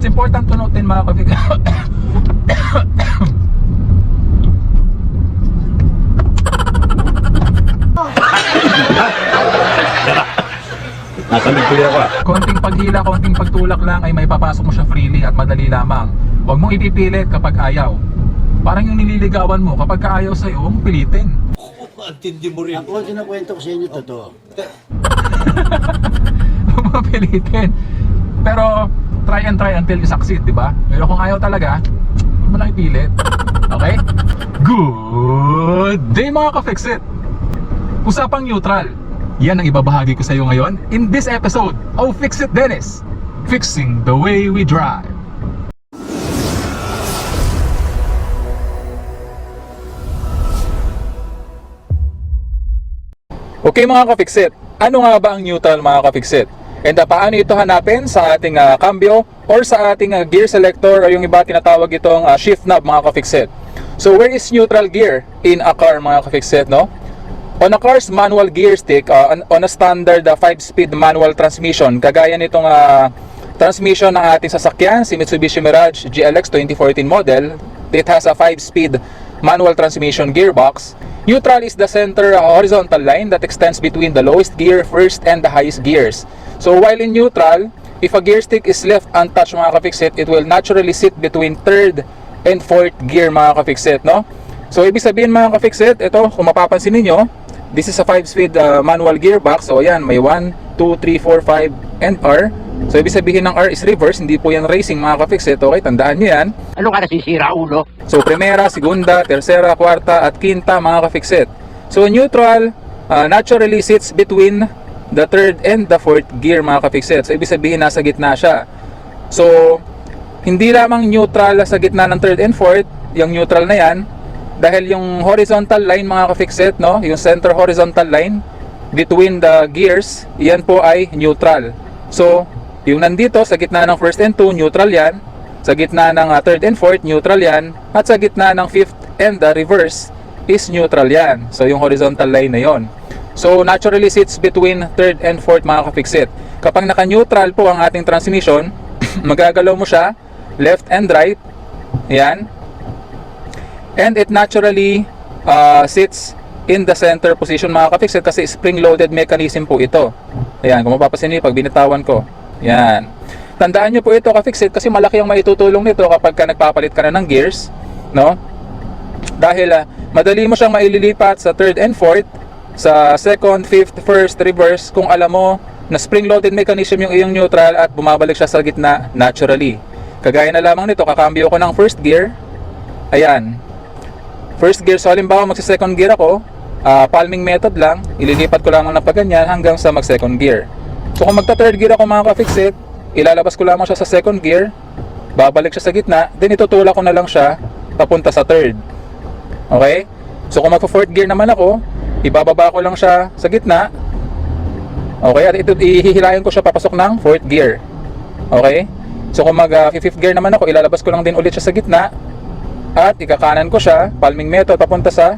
It's important to note din mga ka-fix. Konting paghila, konting pagtulak lang ay may papasok mo siya freely at madali lamang. Huwag mong ipipilit kapag ayaw. Parang yung nililigawan mo, kapag ayaw sa'yo, huwag mong pilitin. Antindi mo rin. Ako kinakwento ko sa inyo totoo. Huwag mong pilitin. Pero try and try until you succeed, di ba? Pero kung ayaw talaga, huwag mo lang ipilit. Okay? Good day mga ka-fix-it! Usapang neutral. Yan ang ibabahagi ko sa iyo ngayon in this episode of Fix It Dennis, fixing the way we drive. Okay mga ka-fix-it, ano nga ba ang neutral mga ka-fix-it? And paano ito hanapin sa ating cambio or sa ating gear selector o yung iba tinatawag itong shift knob mga ka-fix-it? So where is neutral gear in a car mga ka-fix-it, no? On a car's manual gear stick, on a standard 5-speed manual transmission, kagaya nitong transmission ng ating sasakyan, si Mitsubishi Mirage GLX 2014 model, it has a 5-speed manual transmission gearbox. Neutral is the center horizontal line that extends between the lowest gear, first, and the highest gears. So while in neutral, if a gear stick is left untouched mga ka-fix-it, it will naturally sit between third and fourth gear mga ka-fix-it, no? So ibig sabihin mga ka-fix-it, ito kung mapapansin ninyo, this is a 5-speed manual gearbox. So ayan, may 1, 2, 3, 4, 5, and R. So ibig sabihin ng R is reverse, hindi po yan racing mga ka-fix-it. Okay, tandaan nyo yan. Ano ka nasisira, ulo? So primera, segunda, tercera, kwarta, at quinta mga ka-fix-it. So neutral naturally sits between the third and the fourth gear mga ka-fix-it. So ibig sabihin nasa gitna siya. So hindi lamang neutral sa gitna ng third and fourth, yung neutral na yan, dahil yung horizontal line mga ka-fix-it, no, yung center horizontal line between the gears, yan po ay neutral. So yung nandito sa gitna ng first and 2, neutral yan. Sa gitna ng third and fourth, neutral yan. At sa gitna ng fifth and the reverse is neutral yan. So yung horizontal line na yon. So naturally sits between third and fourth mga ka-fix-it. Kapag naka-neutral po ang ating transmission, magagalaw mo siya left and right. Yan. And it naturally sits in the center position mga ka-fix-it kasi spring-loaded mechanism po ito. Ayan, kung mapapansin niyo pag binitawan ko. Yan. Tandaan niyo po ito ka-fix-it kasi malaki ang maitutulong nito kapag nagpapalit ka na ng gears, no? Dahil madali mo siyang maililipat sa third and fourth, sa second, fifth, first, reverse kung alam mo na spring-loaded mechanism yung iyong neutral at bumabalik siya sa gitna naturally. Kagaya na lamang nito, kakambyo ko ng first gear. Ayan. First gear, so halimbawa magsi-second gear ako, palming method lang, ililipat ko lang ng paganyan hanggang sa mag-second gear. So kung magta-third gear ako mga ka-fix-it, ilalabas ko lamang siya sa second gear, babalik siya sa gitna, then itutulak ko na lang siya papunta sa third. Okay? So kung magpa-fourth gear naman ako, ibababa ko lang siya sa gitna. Okay? At ito, ihihilayan ko siya papasok ng fourth gear. Okay? So kung mag-fifth gear naman ako, ilalabas ko lang din ulit siya sa gitna. At ikakanan ko siya, palming method, papunta sa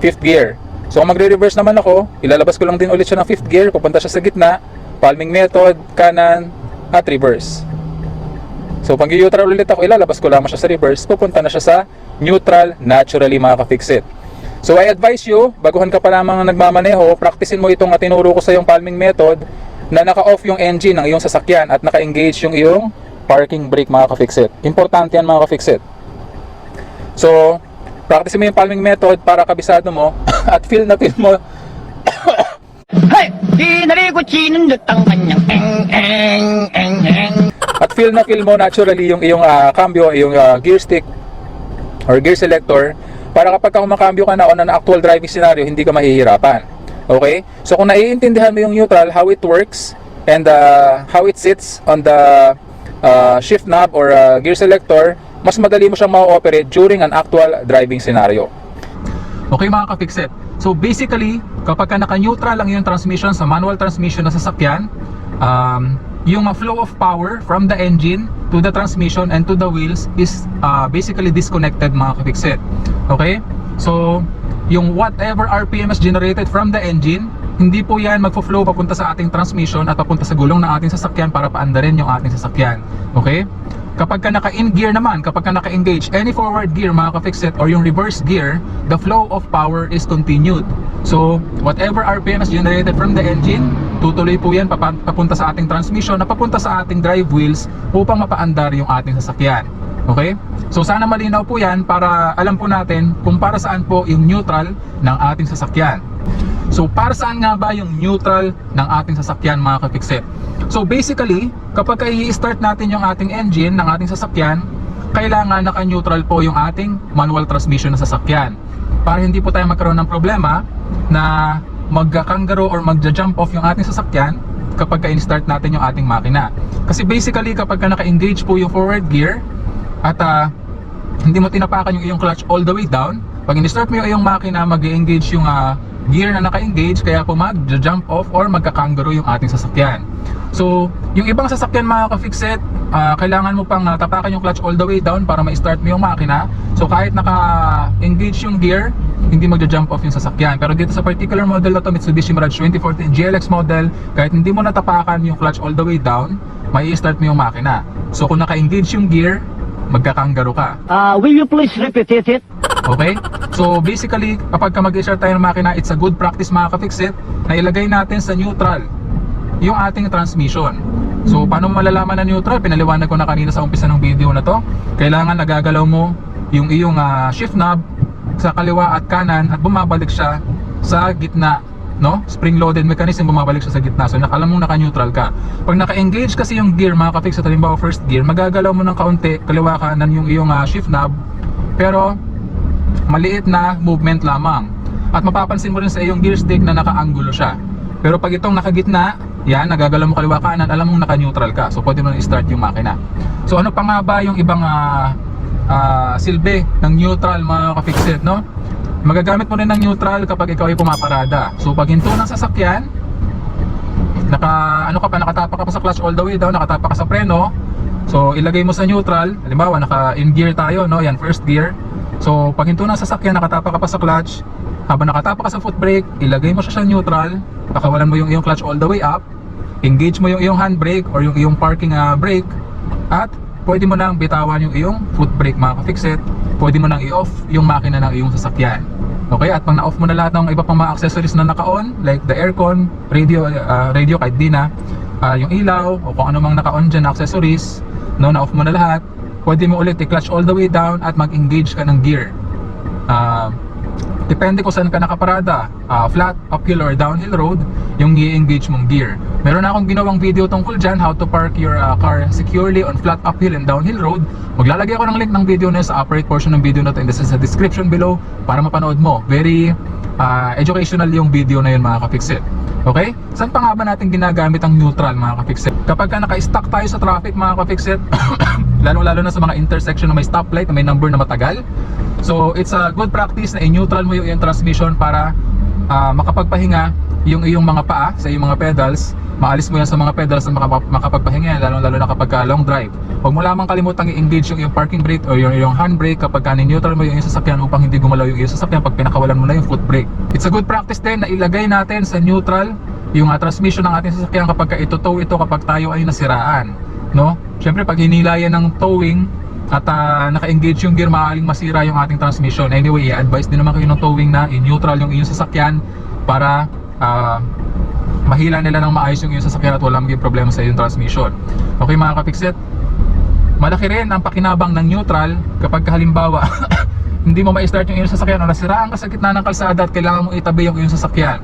fifth gear. So kung magre-reverse naman ako, ilalabas ko lang din ulit siya ng fifth gear, pupunta siya sa gitna, palming method, kanan, at reverse. So pag neutral ulit ako, ilalabas ko lamang siya sa reverse, pupunta na siya sa neutral naturally mga ka-fix-it. So I advise you, baguhan ka pa lamang nagmamaneho, practicein mo itong tinuro ko sa yung palming method na naka-off yung engine ng iyong sasakyan at naka-engage yung iyong parking brake mga ka-fix-it. Importante yan mga ka-fix-it. So, practice mo yung palming method para kabisado mo at feel na feel mo. Hey! Dinari ko sinundot ang kanyang At feel na feel mo naturally yung iyong cambio, yung gear stick or gear selector para kapag kumakambyo ka na on an actual driving scenario, hindi ka mahihirapan. Okay? So, kung naiintindihan mo yung neutral, how it works and how it sits on the shift knob or gear selector, mas madali mo siyang ma-operate during an actual driving scenario. Okay mga ka-fix-it. So basically, kapag naka-neutral lang yung transmission sa manual transmission na sasakyan, yung flow of power from the engine to the transmission and to the wheels is basically disconnected mga ka-fix-it. Okay? So, yung whatever RPM is generated from the engine hindi po yan magfo-flow papunta sa ating transmission at papunta sa gulong ng ating sasakyan para paandarin yung ating sasakyan. Okay? Kapag ka naka-in gear naman, kapag ka naka-engage any forward gear mga ka-fixit or yung reverse gear, the flow of power is continued. So, whatever RPM is generated from the engine, tutuloy po yan papunta sa ating transmission na papunta sa ating drive wheels upang mapaandar yung ating sasakyan. Okay? So, sana malinaw po yan para alam po natin kung para saan po yung neutral ng ating sasakyan. So, para saan nga ba yung neutral ng ating sasakyan mga ka-fixit? So, basically, kapag i-start natin yung ating engine ng ating sasakyan, kailangan naka-neutral po yung ating manual transmission ng sasakyan. Para hindi po tayo magkaroon ng problema na magkakanggaro or magja-jump off yung ating sasakyan kapag i-start natin yung ating makina. Kasi basically, kapag naka-engage po yung forward gear at hindi mo tinapakan yung iyong clutch all the way down, pag in-start mo yung iyong makina, mag-engage yung gear na naka-engage, kaya po mag-jump off or magkakanggaro yung ating sasakyan. So, yung ibang sasakyan mga ka-fixit, kailangan mo pang tapakan yung clutch all the way down para ma-start mo yung makina. So, kahit naka-engage yung gear, hindi magja-jump off yung sasakyan. Pero dito sa particular model na to, Mitsubishi Mirage 2014 GLX model, kahit hindi mo natapakan yung clutch all the way down, mai-start mo yung makina. So, kung naka-engage yung gear, magkakanggaro ka. Will you please repeat it? Okay? So basically, kapag mag-start tayo ng makina, it's a good practice mga ka-fixit na ilagay natin sa neutral yung ating transmission. So paano malalaman na neutral? Pinaliwanag ko na kanina sa umpisa ng video na to. Kailangan nagagalaw mo yung iyong shift knob sa kaliwa at kanan at bumabalik siya sa gitna, no? Spring-loaded mechanism, bumabalik siya sa gitna. So alam mong naka-neutral ka. Pag naka-engage kasi yung gear mga ka-fixit, halimbawa first gear, magagalaw mo ng kaunti kaliwa kanan yung iyong shift knob, pero maliit na movement lamang. At mapapansin mo rin sa iyong gear stick na naka-angulo siya. Pero pag itong nakagitna, yan, nagagalaw mo kaliwa kanan, alam mong naka-neutral ka. So pwede mo na i-start yung makina. So ano pa nga ba yung ibang silbi ng neutral mga ka-fixit, no? Magagamit mo rin ng neutral kapag ikaw ay pumaparada. So pag hinto ng sasakyan, nakatapa ka pa sa clutch all the way down, nakatapa ka sa preno, so ilagay mo sa neutral. Halimbawa naka-in gear tayo, no? Yan, first gear. So pag hinto ng sasakyan, nakatapa ka pa sa clutch, habang nakatapa ka sa foot brake, ilagay mo siya sa neutral, pakawalan mo yung iyong clutch all the way up, engage mo yung iyong handbrake or yung iyong parking brake, at pwede mo nang bitawan yung iyong foot brake mga ka-fixit, pwede mo nang i-off yung makina ng iyong sasakyan. Okay, at pag na-off mo na lahat ng iba pang mga accessories na naka-on, like the aircon, radio kahit di na, yung ilaw, o kung ano mang naka-on dyan na accessories, no, na-off mo na lahat, pwede mo ulit i-clutch all the way down at mag-engage ka ng gear. Depende kung saan ka nakaparada, flat, uphill or downhill road, yung i-engage mong gear. Meron na akong ginawang video tungkol dyan, how to park your car securely on flat, uphill and downhill road. Maglalagay ako ng link ng video na sa upper right portion ng video na to, and this is the description below para mapanood mo. Very educational yung video na yun mga ka-fixit. Okay? Saan pa nga ba natin ginagamit ang neutral mga ka-fixit? Kapag ka naka-stuck tayo sa traffic mga ka-fixit, lalo na sa mga intersection na may stoplight na may number na matagal, so it's a good practice na i-neutral mo yung transmission para makapagpahinga yung iyong mga paa sa iyong mga pedals. Maalis mo yan sa mga pedals na makapagpahinga, lalo na kapag long drive. Huwag mo lamang kalimutang i-engage yung iyong parking brake o yung handbrake kapag neutral mo yung iyong sasakyan upang hindi gumalaw yung iyong sasakyan pag pinakawalan mo na yung foot brake. It's a good practice din na ilagay natin sa neutral yung transmission ng ating sasakyan kapag ito-tow ito kapag tayo ay nasiraan, no? Siyempre pag hinilayan ng towing at naka-engage yung gear, maaaring masira yung ating transmission. Anyway, i-advise din naman kayo ng towing na i-neutral yung iyong sasakyan para mahila nila ng maayos yung iyong sasakyan at walang maging problema sa iyong transmission. Okay mga ka-fixit, malaki rin ang pakinabang ng neutral kapag halimbawa hindi mo ma-start yung iyong sasakyan o nasiraan ka sa gitna ng kalsada at kailangan mong itabi yung iyong sasakyan.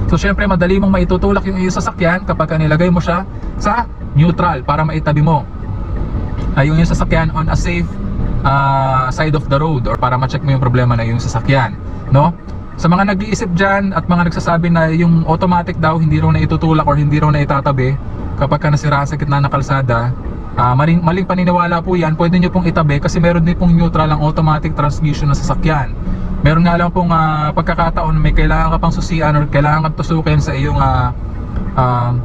So syempre madali mong maitutulak yung iyong sasakyan kapag nilagay mo siya sa neutral para maitabi mo yung iyong sasakyan on a safe side of the road or para ma-check mo yung problema na yung sasakyan, no? Sa mga nag-iisip dyan at mga nagsasabi na yung automatic daw hindi raw na itutulak or hindi raw na itatabi kapag ka nasira sa gitna ng kalsada, maling paniniwala po yan. Pwede nyo pong itabi kasi meron din pong neutral ang automatic transmission ng sasakyan. Meron nga lang pong pagkakataon may kailangan ka pang susian or kailangan kang tusukin sa iyong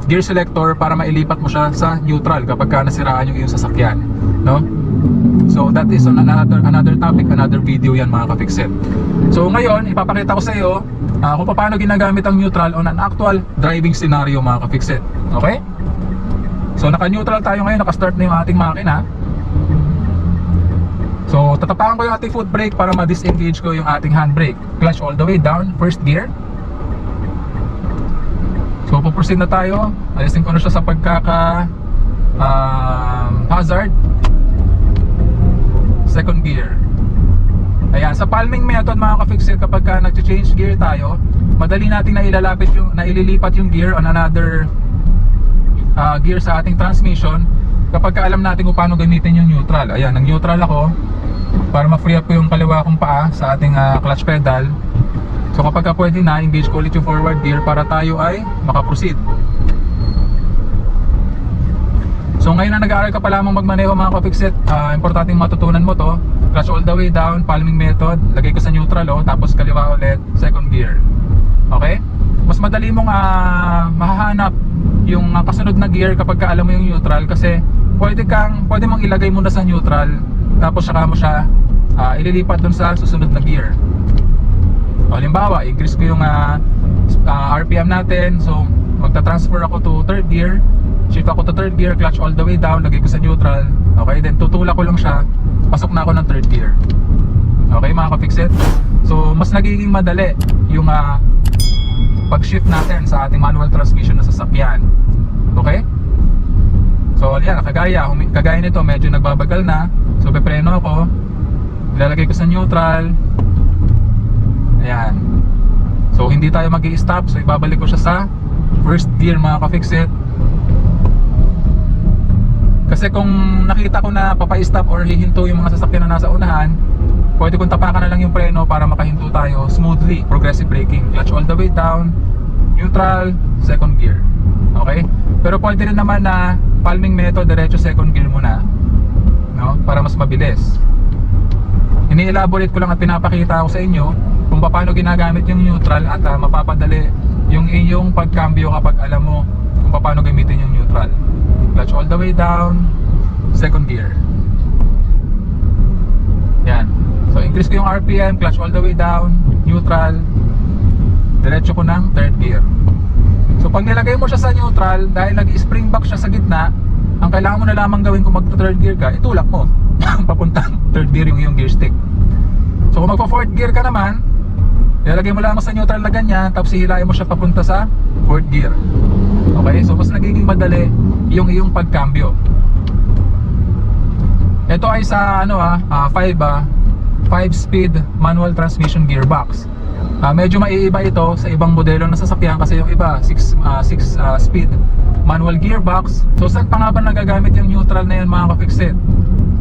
gear selector para mailipat mo siya sa neutral kapag ka nasiraan yung iyong sasakyan, no? So that is on another topic, another video yan mga ka-fixit. So ngayon, ipapakita ko sa iyo kung paano ginagamit ang neutral on an actual driving scenario mga ka-fixit. Okay? So naka-neutral tayo ngayon, naka-start na yung ating makina. So tatapakan ko yung ating foot brake para ma-disengage ko yung ating handbrake. Clutch all the way down, first gear. So puproceed na tayo. Alisin ko na siya sa pagkaka hazard. Second gear. Ayan, sa palming method mga ka-fixit, kapag ka nag-change gear tayo, madali natin naililipat yung gear on another gear sa ating transmission kapag ka alam natin kung paano gamitin yung neutral. Ayan, nag-neutral ako para ma-free up ko yung kaliwa kong paa sa ating clutch pedal. So kapag ka pwede na, engage ko ulit yung forward gear para tayo ay makaproceed. So ngayon na nag-aaral ka pa lamang magmaneho mga ka-fixit, importanteng matutunan mo to. Clutch all the way down, palming method, lagay ko sa neutral tapos kaliwa ulit, second gear. Okay? Mas madali mong mahahanap yung kasunod na gear kapag ka alam mo yung neutral, kasi pwede mong ilagay muna sa neutral tapos saka mo siya ililipat dun sa susunod na gear. O, halimbawa, increase ko yung RPM natin, so magta-transfer ako to third gear. Shift ako to third gear, clutch all the way down, lagay ko sa neutral. Okay, then tutulak ko lang siya, pasok na ako ng third gear. Okay mga ka-fixit? So mas nagiging madali yung pag-shift natin sa ating manual transmission na sasakyan. Okay? So yan, kagaya nito, medyo nagbabagal na. So pepreno ako, ilalagay ko sa neutral. Ayan. So hindi tayo mag-i-stop, so ibabalik ko siya sa first gear mga ka-fixit. Kasi kung nakita ko na papa-stop or hihinto yung mga sasakyan na nasa unahan, pwede kong tapakan na lang yung preno para makahinto tayo smoothly. Progressive braking, clutch all the way down, neutral, second gear. Okay? Pero pwede rin naman na palming method, diretso second gear muna, no? Para mas mabilis. Ini-elaborate ko lang at pinapakita ko sa inyo kung paano ginagamit yung neutral at mapapadali yung iyong pagkambyo kapag alam mo kung paano gamitin yung neutral. Clutch all the way down, second gear. Yan. So increase ko yung RPM, clutch all the way down, neutral, diretso ko ng third gear. So pag nilagay mo siya sa neutral, dahil nag-spring back siya sa gitna, ang kailangan mo na lamang gawin kung mag-third gear ka, itulak mo papuntang third gear yung iyong gear stick. So kung magpa-fourth gear ka naman, ilalagay mo lamang sa neutral na ganyan, tapos hihilain mo siya papunta sa fourth gear. Okay, so mas nagiging madali yung iyong pagkambyo. Ito ay sa 5-speed manual transmission gearbox. Medyo maiiba ito sa ibang modelo na sasakyan kasi yung iba 6-speed manual gearbox. So saan pa nga ba nagagamit yung neutral na yan mga ka-fixit?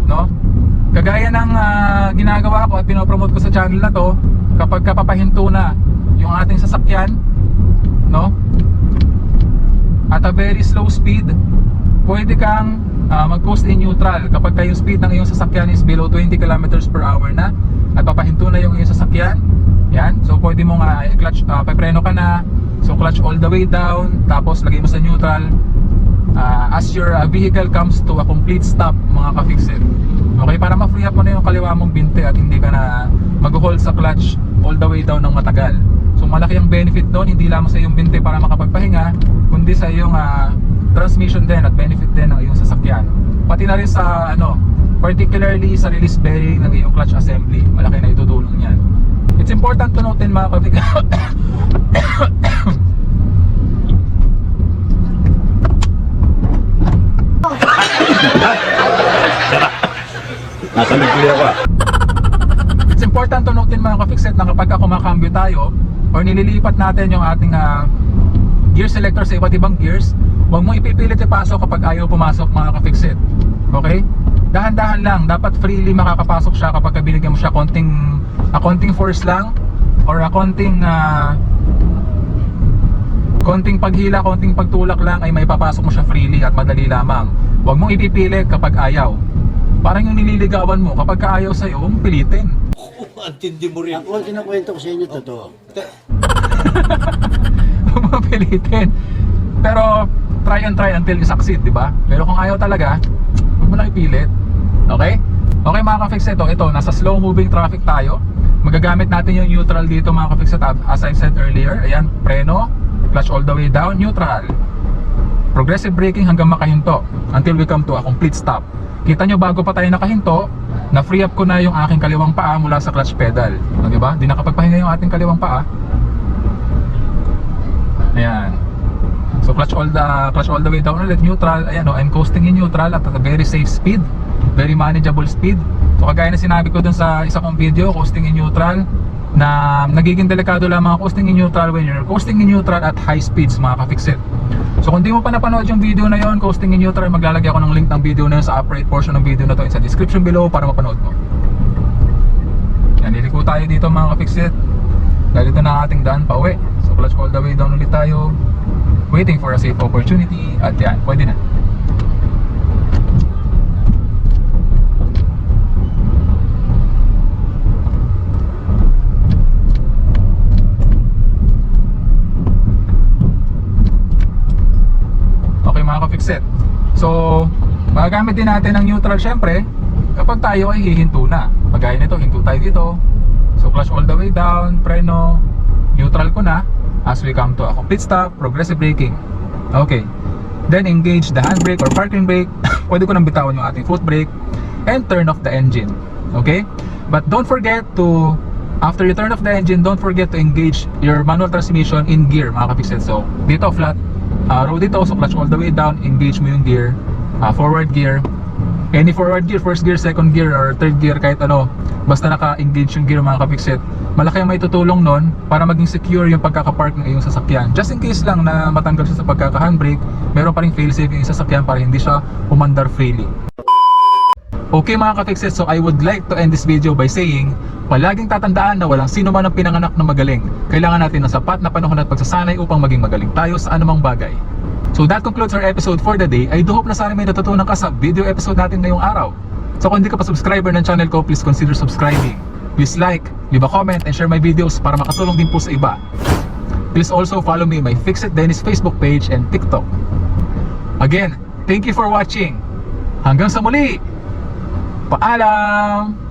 No? Kagaya ng ginagawa ko at pinopromote ko sa channel na to, kapag kapapahinto na yung ating sasakyan, no? At a very slow speed, pwede kang mag-post in neutral kapag yung speed ng iyong sasakyan is below 20 km/h na at papahinto na yung iyong sasakyan. Yan, so pwede mong clutch, papreno ka na, so clutch all the way down, tapos lagay mo sa neutral as your vehicle comes to a complete stop mga ka-fixit. Okay, para ma-free up mo na yung kaliwa mong binte at hindi ka na mag-hold sa clutch all the way down ng matagal. So malaki ang benefit doon, hindi lamang sa iyong binte para makapagpahinga, kundi sa iyong transmission din at benefit din ng iyong sasakyan. Pati na rin sa particularly sa release bearing ng iyong clutch assembly, malaki na itutulong yan. It's important to note din mga ka-fixit. It's important to note din mga ka-fixit na kapag kumakambyo tayo or nililipat natin yung ating gear selector sa iba't ibang gears, huwag mo ipipilit ipasok kapag ayaw pumasok mga ka-fixit. Okay? Dahan-dahan lang, dapat freely makakapasok siya kapag binigyan mo siya konting force lang or konting paghila, konting pagtulak lang ay may papasok mo siya freely at madali lamang. Huwag mong ipipilit kapag ayaw. Parang yung nililigawan mo, kapag kaayaw sa'yo, huwag mong pilitin. Ang tindi mo rin. Ako ang kinakwento ko sa inyo, totoo. Huwag mong pilitin. Pero try and try until you succeed, di ba? Pero kung ayaw talaga, huwag mo lang ipilit. Okay? Okay mga ka-fixit, ito, nasa slow moving traffic tayo. Magagamit natin yung neutral dito mga ka-fixit. As I said earlier, ayan, preno, clutch all the way down, neutral. Progressive braking hanggang makahinto until we come to a complete stop. Kita nyo bago pa tayo nakahinto, na-free up ko na yung aking kaliwang paa mula sa clutch pedal. O, diba? Di nakapagpahinga yung ating kaliwang paa. Ayan. So clutch all the way down ulit, neutral. Ayan, I'm coasting in neutral at a very safe speed, very manageable speed. So kagaya na sinabi ko dun sa isa kong video, coasting in neutral, na nagiging delikado lang mga coasting in neutral when you're coasting in neutral at high speeds mga ka-fixit. So kung di mo pa napanood yung video na yon, coasting in neutral, maglalagay ako ng link ng video na yun sa upper right portion ng video na to sa description below para mapanood mo. Yan, liliko tayo dito mga ka-fixit. Dahil ito na ating daan pa uwi. So clutch all the way down ulit tayo, waiting for a safe opportunity. At yan, pwede na. Okay mga ka-fixit, so magagamit din natin ang neutral syempre kapag tayo ay hihinto na. Pagaya nito, hinto tayo dito. So clutch all the way down, preno, neutral ko na. As we come to a complete stop, progressive braking. Okay, then engage the handbrake or parking brake. Pwede ko nang bitawan yung ating foot brake and turn off the engine. Okay, but don't forget to, after you turn off the engine, don't forget to engage your manual transmission in gear mga ka-fixit. So dito flat road dito, so clutch all the way down, engage mo yung gear, forward gear, any forward gear, first gear, second gear, or third gear, kahit ano, basta naka-engage yung gear mga ka-fixit. Malaki ang may tutulong nun para maging secure yung pagkakapark ng iyong sasakyan. Just in case lang na matanggal siya sa pagkaka-handbrake, meron pa rin fail-safe yung sasakyan para hindi siya umandar freely. Okay mga ka-fixit, so I would like to end this video by saying, palaging tatandaan na walang sino man ang pinanganak na magaling. Kailangan natin ng sapat na panahon at pagsasanay upang maging magaling tayo sa anumang bagay. So that concludes our episode for the day. I do hope na sana may natutunan ka sa video episode natin ngayong araw. So kung hindi ka pa subscriber ng channel ko, please consider subscribing. Please like, leave a comment, and share my videos para makatulong din po sa iba. Please also follow me in my Fixit Dennis Facebook page and TikTok. Again, thank you for watching. Hanggang sa muli! Paalam!